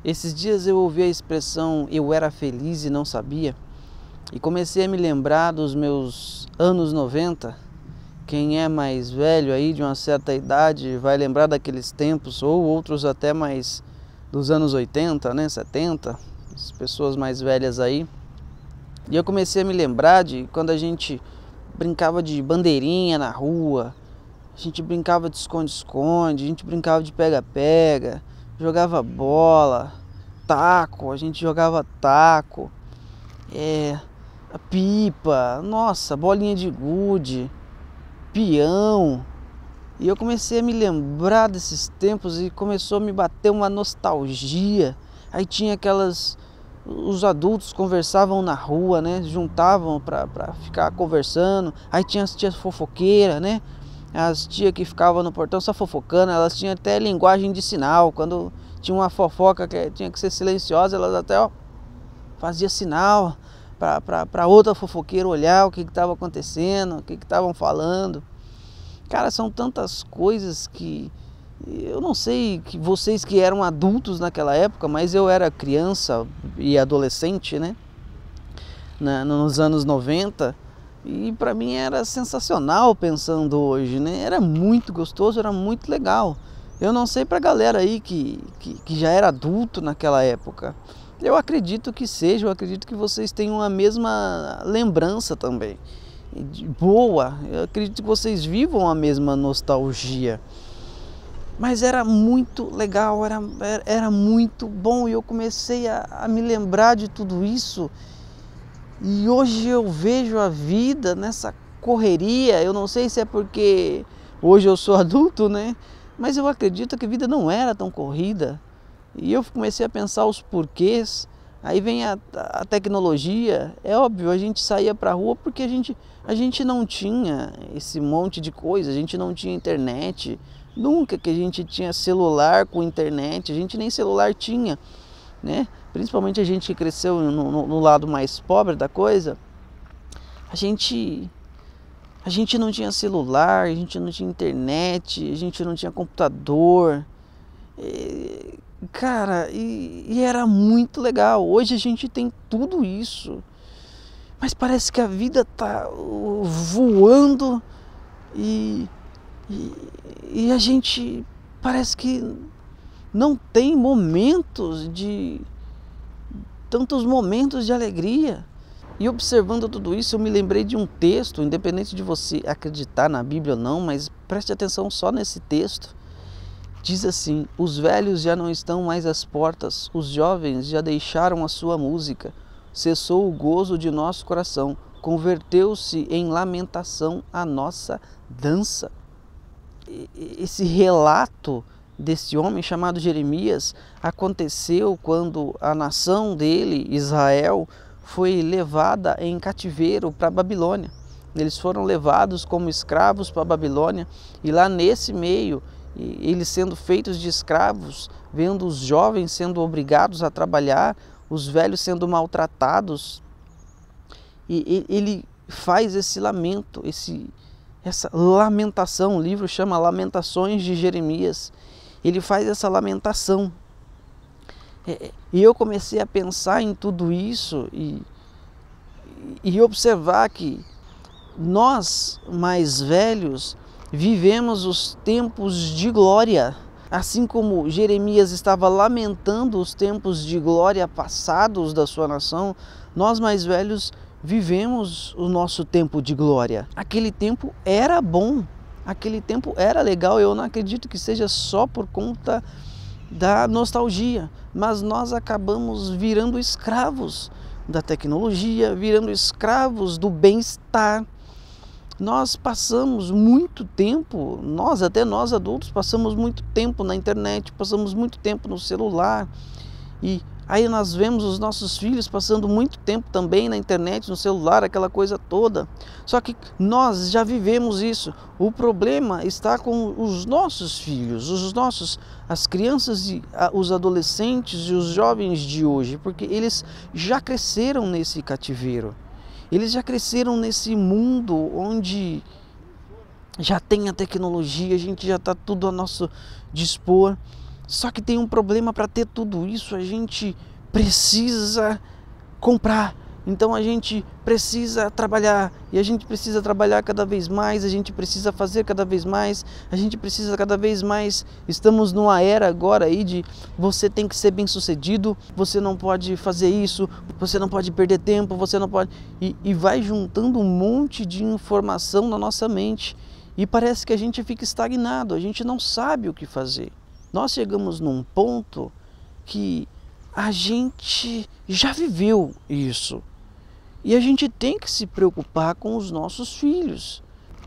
Esses dias eu ouvi a expressão "eu era feliz e não sabia" e comecei a me lembrar dos meus anos 90. Quem é mais velho aí, de uma certa idade, vai lembrar daqueles tempos, ou outros até mais dos anos 80, né, 70, as pessoas mais velhas aí. E eu comecei a me lembrar de quando a gente brincava de bandeirinha na rua, a gente brincava de esconde-esconde, a gente brincava de pega-pega, jogava bola, taco, a gente jogava taco, a pipa, nossa, bolinha de gude, peão. E eu comecei a me lembrar desses tempos e começou a me bater uma nostalgia. Aí tinha os adultos conversavam na rua, né? Juntavam para ficar conversando. Aí tinha as tias fofoqueiras, né? As tias que ficavam no portão só fofocando, elas tinham até linguagem de sinal. Quando tinha uma fofoca que tinha que ser silenciosa, elas até fazia sinal para outra fofoqueira olhar o que estava acontecendo, o que estavam falando. Cara, são tantas coisas que eu não sei, que vocês que eram adultos naquela época, mas eu era criança e adolescente, né? Nos anos 90. E para mim era sensacional pensando hoje, né? Era muito gostoso, era muito legal. Eu não sei pra galera aí que já era adulto naquela época. Eu acredito que seja, eu acredito que vocês tenham a mesma lembrança também. Boa, eu acredito que vocês vivam a mesma nostalgia. Mas era muito legal, era muito bom e eu comecei a me lembrar de tudo isso. E hoje eu vejo a vida nessa correria. Eu não sei se é porque hoje eu sou adulto, né? Mas eu acredito que a vida não era tão corrida. E eu comecei a pensar os porquês. Aí vem a tecnologia. É óbvio, a gente saía pra rua porque a gente não tinha esse monte de coisa. A gente não tinha internet. Nunca que a gente tinha celular com internet. A gente nem celular tinha, né? Principalmente a gente que cresceu no lado mais pobre da coisa, a gente não tinha celular, a gente não tinha internet, a gente não tinha computador. Cara, e era muito legal. Hoje a gente tem tudo isso, mas parece que a vida tá voando e a gente parece que não tem tantos momentos de alegria. E observando tudo isso, eu me lembrei de um texto, independente de você acreditar na Bíblia ou não, mas preste atenção só nesse texto. Diz assim: os velhos já não estão mais às portas, os jovens já deixaram a sua música, cessou o gozo de nosso coração, converteu-se em lamentação a nossa dança. Esse relato desse homem chamado Jeremias aconteceu quando a nação dele, Israel, foi levada em cativeiro para a Babilônia. Eles foram levados como escravos para a Babilônia e lá nesse meio, eles sendo feitos de escravos, vendo os jovens sendo obrigados a trabalhar, os velhos sendo maltratados, e ele faz esse lamento, essa lamentação. O livro chama Lamentações de Jeremias. Ele faz essa lamentação. E eu comecei a pensar em tudo isso e observar que nós, mais velhos, vivemos os tempos de glória. Assim como Jeremias estava lamentando os tempos de glória passados da sua nação, nós, mais velhos, vivemos o nosso tempo de glória. Aquele tempo era bom, aquele tempo era legal. Eu não acredito que seja só por conta da nostalgia, mas nós acabamos virando escravos da tecnologia, virando escravos do bem-estar. Nós passamos muito tempo, até nós adultos, passamos muito tempo na internet, passamos muito tempo no celular. E aí nós vemos os nossos filhos passando muito tempo também na internet, no celular, aquela coisa toda. Só que nós já vivemos isso. O problema está com os nossos filhos, as crianças, os adolescentes e os jovens de hoje, porque eles já cresceram nesse cativeiro. Eles já cresceram nesse mundo onde já tem a tecnologia, a gente já está tudo a nosso dispor. Só que tem um problema: para ter tudo isso a gente precisa comprar. Então a gente precisa trabalhar, e a gente precisa trabalhar cada vez mais, a gente precisa fazer cada vez mais, a gente precisa cada vez mais. Estamos numa era agora aí de você tem que ser bem sucedido, você não pode fazer isso, você não pode perder tempo, você não pode... E vai juntando um monte de informação na nossa mente e parece que a gente fica estagnado, a gente não sabe o que fazer. Nós chegamos num ponto que a gente já viveu isso. E a gente tem que se preocupar com os nossos filhos,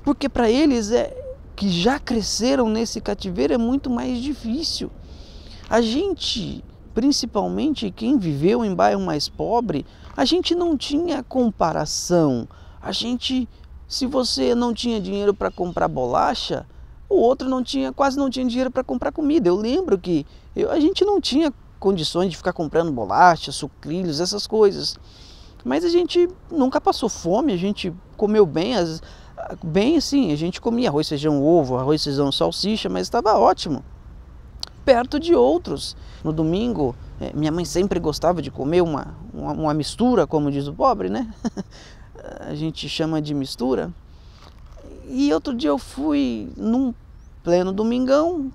porque para eles que já cresceram nesse cativeiro é muito mais difícil. A gente, principalmente quem viveu em bairro mais pobre, a gente não tinha comparação. Se você não tinha dinheiro para comprar bolacha, o outro quase não tinha dinheiro para comprar comida. Eu lembro que a gente não tinha condições de ficar comprando bolacha, sucrilhos, essas coisas. Mas a gente nunca passou fome, a gente comeu bem, assim, a gente comia arroz, feijão, ovo, arroz, feijão, salsicha, mas estava ótimo, perto de outros. No domingo, minha mãe sempre gostava de comer uma mistura, como diz o pobre, né? A gente chama de mistura. E outro dia eu fui num pleno domingão,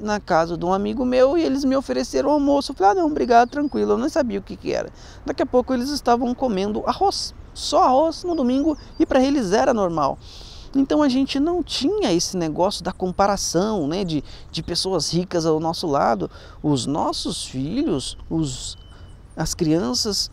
na casa de um amigo meu, e eles me ofereceram almoço. Eu falei: não, obrigado, tranquilo. Eu não sabia o que era. Daqui a pouco eles estavam comendo arroz, só arroz no domingo, e para eles era normal. Então a gente não tinha esse negócio da comparação, né, de pessoas ricas ao nosso lado. Os nossos filhos, as crianças,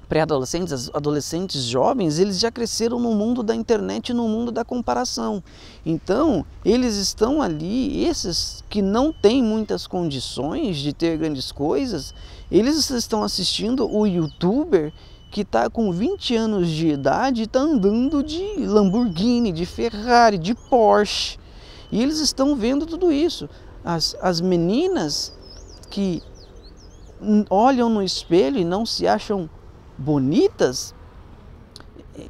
pré-adolescentes, adolescentes, jovens, eles já cresceram no mundo da internet, no mundo da comparação. Então, eles estão ali, esses que não têm muitas condições de ter grandes coisas, eles estão assistindo o youtuber que está com 20 anos de idade e está andando de Lamborghini, de Ferrari, de Porsche. E eles estão vendo tudo isso. As meninas que olham no espelho e não se acham bonitas,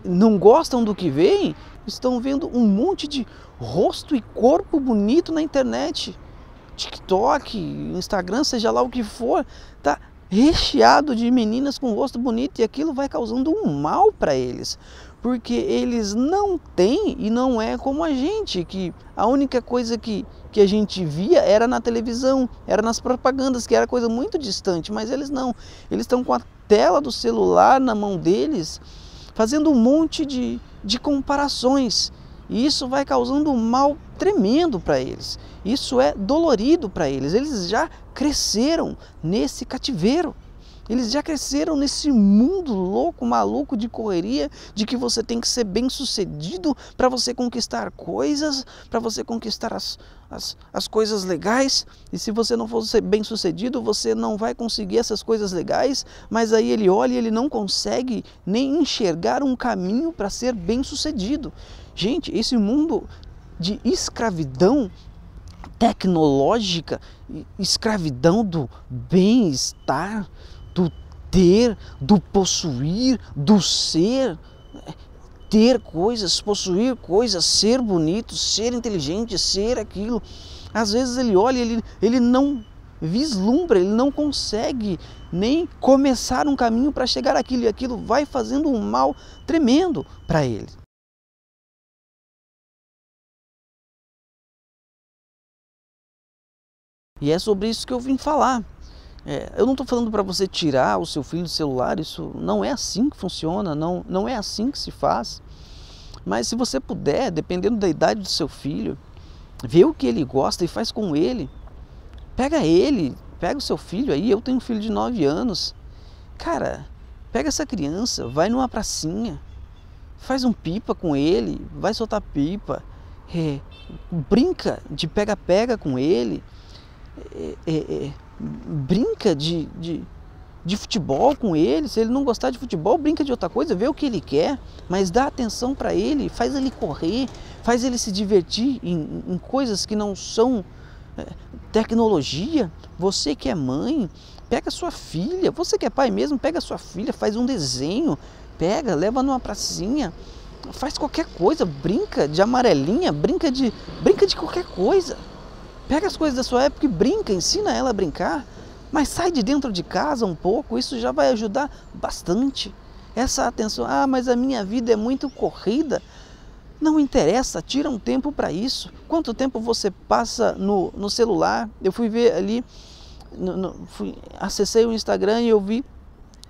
não gostam do que veem, estão vendo um monte de rosto e corpo bonito na internet. TikTok, Instagram, seja lá o que for, tá recheado de meninas com rosto bonito, e aquilo vai causando um mal para eles, porque eles não têm, e não é como a gente, que a única coisa que a gente via era na televisão, era nas propagandas, que era coisa muito distante. Mas eles não, eles estão com a tela do celular na mão deles, fazendo um monte de comparações, e isso vai causando um mal tremendo para eles. Isso é dolorido para eles. Eles já cresceram nesse cativeiro. Eles já cresceram nesse mundo louco, maluco de correria, de que você tem que ser bem sucedido para você conquistar coisas, para você conquistar as coisas legais. E se você não for ser bem sucedido, você não vai conseguir essas coisas legais. Mas aí ele olha e ele não consegue nem enxergar um caminho para ser bem sucedido. Gente, esse mundo de escravidão tecnológica, escravidão do bem-estar, do ter, do possuir, do ser, ter coisas, possuir coisas, ser bonito, ser inteligente, ser aquilo. Às vezes ele olha e ele não vislumbra, ele não consegue nem começar um caminho para chegar àquilo, e aquilo vai fazendo um mal tremendo para ele. E é sobre isso que eu vim falar. Eu não estou falando para você tirar o seu filho do celular, isso não é assim que funciona, não é assim que se faz. Mas se você puder, dependendo da idade do seu filho, vê o que ele gosta e faz com ele. Pega o seu filho aí, eu tenho um filho de 9 anos. Cara, pega essa criança, vai numa pracinha, faz um pipa com ele, vai soltar pipa, brinca de pega-pega com ele, brinca de futebol com ele. Se ele não gostar de futebol, brinca de outra coisa, vê o que ele quer, mas dá atenção para ele, faz ele correr, faz ele se divertir em coisas que não são tecnologia. Você que é mãe, pega sua filha, você que é pai mesmo, pega sua filha, faz um desenho, leva numa pracinha, faz qualquer coisa, brinca de amarelinha, brinca de qualquer coisa. Pega as coisas da sua época e brinca, ensina ela a brincar, mas sai de dentro de casa um pouco, isso já vai ajudar bastante. Essa atenção, mas a minha vida é muito corrida. Não interessa, tira um tempo para isso. Quanto tempo você passa no celular? Eu fui ver ali, acessei o Instagram e eu vi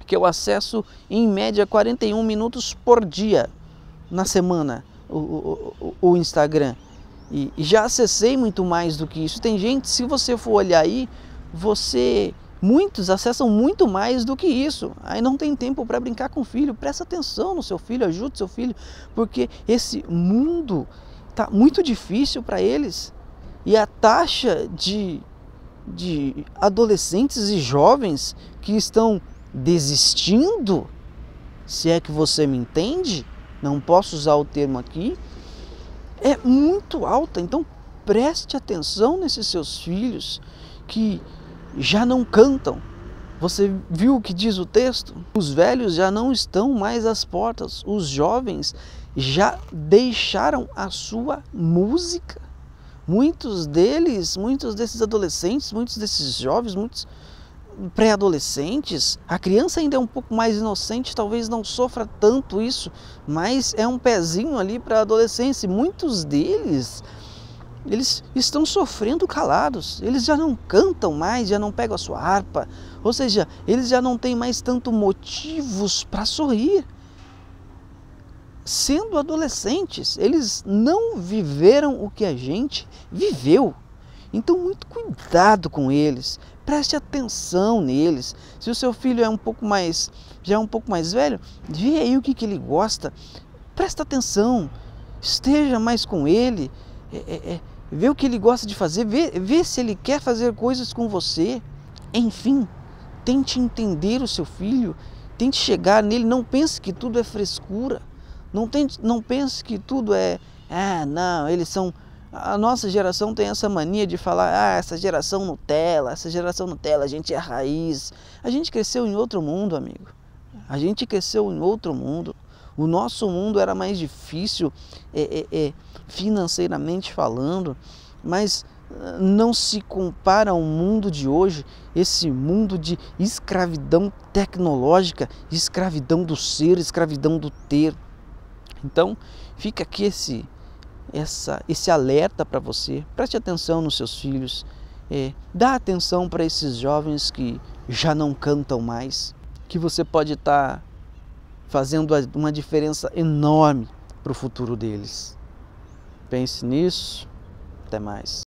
que eu acesso em média 41 minutos por dia na semana o Instagram. E já acessei muito mais do que isso. Tem gente, se você for olhar aí, muitos acessam muito mais do que isso. Aí não tem tempo para brincar com o filho. Presta atenção no seu filho, ajude seu filho, porque esse mundo está muito difícil para eles. E a taxa de adolescentes e jovens que estão desistindo, se é que você me entende, não posso usar o termo aqui, é muito alta. Então preste atenção nesses seus filhos que já não cantam. Você viu o que diz o texto? Os velhos já não estão mais às portas, os jovens já deixaram a sua música. Muitos desses adolescentes, muitos desses jovens, muitos pré-adolescentes, a criança ainda é um pouco mais inocente, talvez não sofra tanto isso, mas é um pezinho ali para a adolescência. Muitos deles, eles estão sofrendo calados, eles já não cantam mais, já não pegam a sua harpa, ou seja, eles já não têm mais tanto motivos para sorrir. Sendo adolescentes, eles não viveram o que a gente viveu. Então, muito cuidado com eles, preste atenção neles. Se o seu filho já é um pouco mais velho, vê aí o que ele gosta, presta atenção, esteja mais com ele, vê o que ele gosta de fazer, vê se ele quer fazer coisas com você. Enfim, tente entender o seu filho, tente chegar nele, não pense que tudo é frescura, não pense que tudo não, eles são... A nossa geração tem essa mania de falar, essa geração Nutella, a gente é a raiz. A gente cresceu em outro mundo, amigo. A gente cresceu em outro mundo. O nosso mundo era mais difícil, financeiramente falando, mas não se compara ao mundo de hoje, esse mundo de escravidão tecnológica, escravidão do ser, escravidão do ter. Então, fica aqui esse alerta para você, preste atenção nos seus filhos, dá atenção para esses jovens que já não cantam mais, que você pode estar fazendo uma diferença enorme para o futuro deles. Pense nisso, até mais.